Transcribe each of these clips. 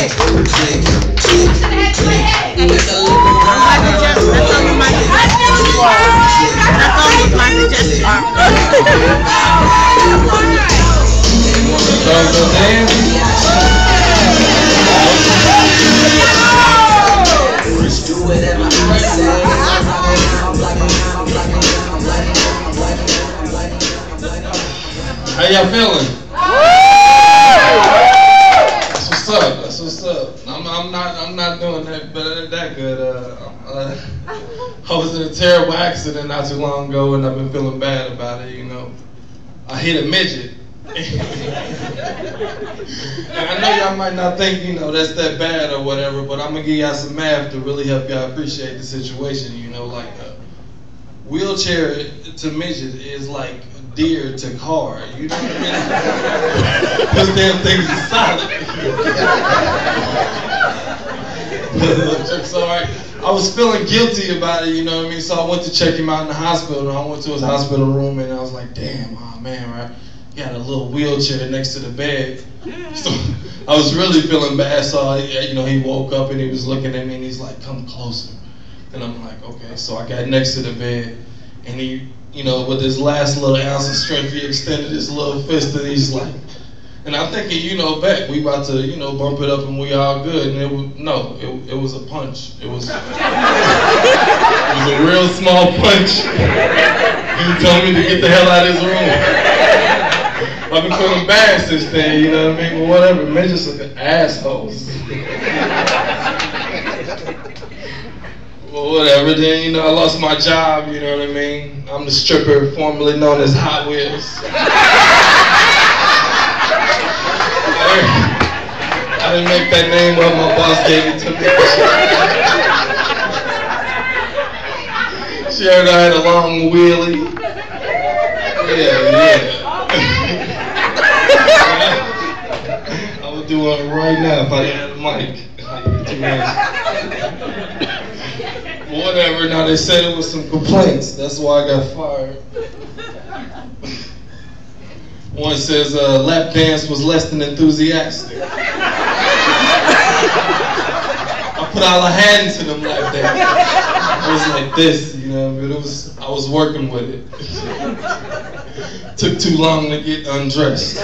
How y'all feeling? That's what's up. That's what's up. I'm not doing that good. I was in a terrible accident not too long ago, and I've been feeling bad about it. You know, I hit a midget. And I know y'all might not think, you know, that's that bad or whatever, but I'm gonna give y'all some math to really help y'all appreciate the situation. You know, like a wheelchair to midget is like deer to car. You know what I mean? Those damn things are solid. So I was feeling guilty about it, you know what I mean? So I went to check him out in the hospital. And I went to his hospital room and I was like, damn, oh man, right? He had a little wheelchair next to the bed. So I was really feeling bad. So you know, he woke up and he was looking at me and he's like, come closer. And I'm like, okay. So I got next to the bed and he, you know, with his last little ounce of strength, he extended his little fist and he's like, and I'm thinking, you know, Beck, we about to, you know, bump it up and we all good. And it was a punch. It was a real small punch. He told me to get the hell out of his room. I've been feeling bad since then, you know what I mean? But whatever, midgets are assholes. Well, whatever, then, you know, I lost my job, you know what I mean? I'm the stripper formerly known as Hot Wheels. I didn't make that name up, my boss gave it to me. She heard I had a long wheelie. Yeah. I would do it right now if I had a mic. Whatever, now they said it was some complaints. That's why I got fired. One says lap dance was less than enthusiastic. I put all I had into them lap dance. It was like this, you know, but I was working with it. Took too long to get undressed.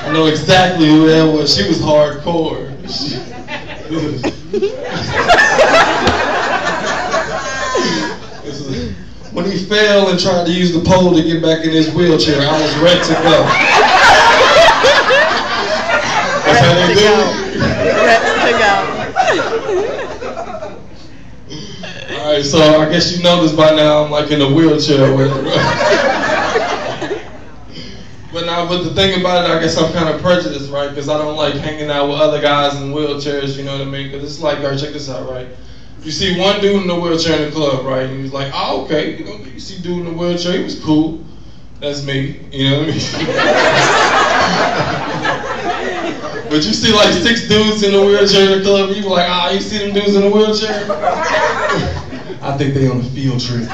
I know exactly who that was. She was hardcore. When he fell and tried to use the pole to get back in his wheelchair, I was ready to go. That's how they do it. Alright, so I guess you know this by now, I'm like in a wheelchair or whatever. But the thing about it, I guess I'm kind of prejudiced, right? Because I don't like hanging out with other guys in wheelchairs, you know what I mean? Because it's like, all right, check this out, right? You see one dude in the wheelchair in the club, right? And he's like, oh, okay, you know, you see dude in the wheelchair, he was cool. That's me, you know what I mean? But you see like 6 dudes in the wheelchair in the club, and you like, ah, you see them dudes in the wheelchair? I think they on a field trip.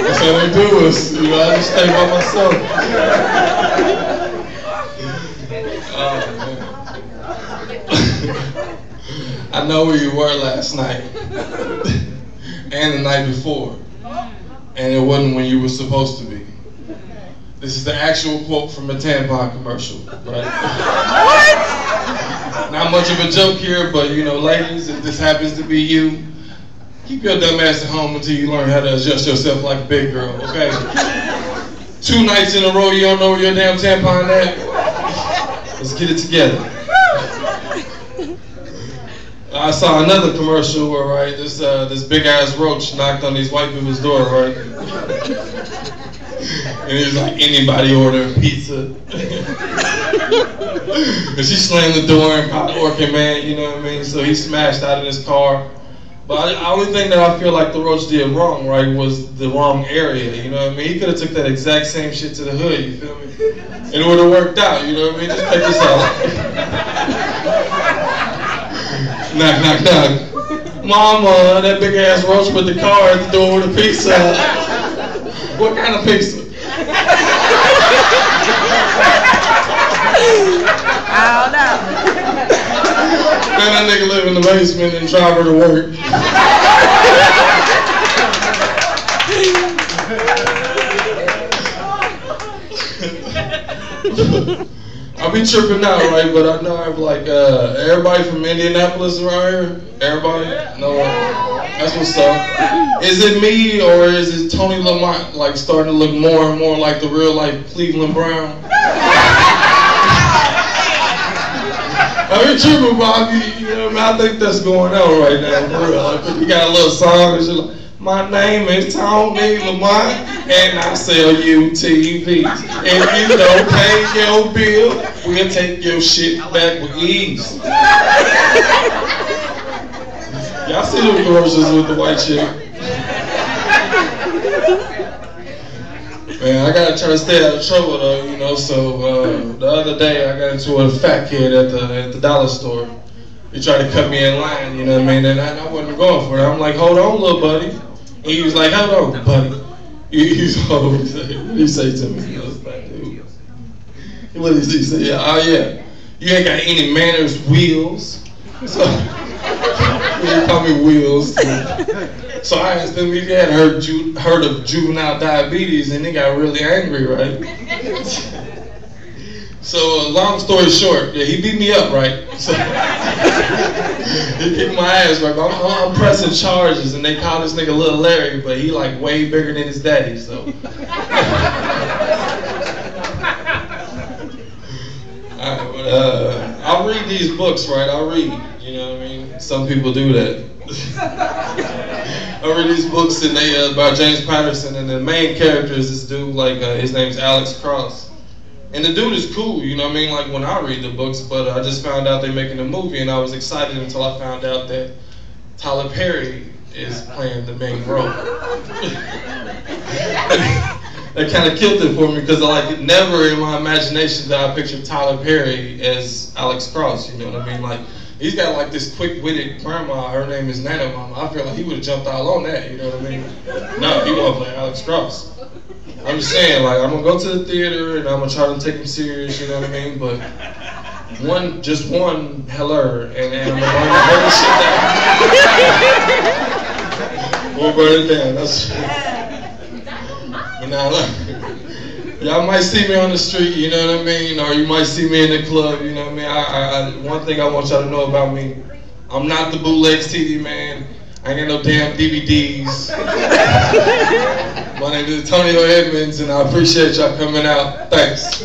That's how they do us. You know, I just stay by myself. Oh, man. I know where you were last night. And the night before. And it wasn't when you were supposed to be. This is the actual quote from a tampon commercial, right? What? Not much of a joke here, but you know, ladies, if this happens to be you, keep your dumb ass at home until you learn how to adjust yourself like a big girl, okay? 2 nights in a row you don't know where your damn tampon at? Let's get it together. I saw another commercial where, right, this big ass roach knocked on these white people's door, right? And he was like, anybody ordering pizza? And she slammed the door and caught Orkin Man, you know what I mean? So he smashed out of his car. But the only thing that I feel like the roach did wrong, right, was the wrong area, you know what I mean? He could have took that exact same shit to the hood, you feel me? And it would have worked out, you know what I mean? Just check this out. Knock, knock, knock. Mama, that big ass roach with the car at the door with a pizza. What kind of pizza? I don't know. Man, that nigga live in the basement and drive her to work. I be tripping out, right? But I know I have like everybody from Indianapolis around here. Everybody, no, that's what's up. Is it me or is it Tony Lamont like starting to look more and more like the real like Cleveland Brown? I be tripping, Bobby. You know what I mean? I think that's going on right now. For real. Like, you got a little song and shit like, my name is Tony Lamont and I sell you TVs. If you don't pay your bill, we'll take your shit back with ease. Y'all see them commercials with the white chick? Man, I gotta try to stay out of trouble though, you know. So the other day I got into a fat kid at the dollar store. He tried to cut me in line, you know what I mean? And I wasn't going for it. I'm like, hold on, little buddy. And he was like, hold on, buddy. What did he say to me? What did he say? Oh yeah, you ain't got any manners, wheels. So he called me Wheels. So I asked him if he had heard of juvenile diabetes, and he got really angry, right? So long story short, yeah, he beat me up, right? So he kicked my ass, right? But I'm pressing charges, and they call this nigga Little Larry, but he like way bigger than his daddy, so. Alright, but I'll read these books, right? I'll read, you know what I mean? Some people do that. I read these books and they by James Patterson, and the main character is this dude, like his name's Alex Cross. And the dude is cool, you know what I mean, like when I read the books, but I just found out they're making a movie and I was excited until I found out that Tyler Perry is playing the main role. That kind of killed it for me because like never in my imagination did I picture Tyler Perry as Alex Cross, you know what I mean? Like he's got like this quick-witted grandma, her name is Nana Mama. I feel like he would have jumped all on that, you know what I mean? No, he won't play Alex Cross. I'm just saying, like, I'm gonna go to the theater and I'm gonna try to take him serious, you know what I mean? But just one heller, and I'm gonna burn the shit down. We'll burn it down. That's. But now, look, y'all might see me on the street, you know what I mean, or you might see me in the club, you know what I mean. One thing I want y'all to know about me: I'm not the bootleg CD man. I ain't got no damn DVDs. My name is Antonio Edmonds, and I appreciate y'all coming out. Thanks.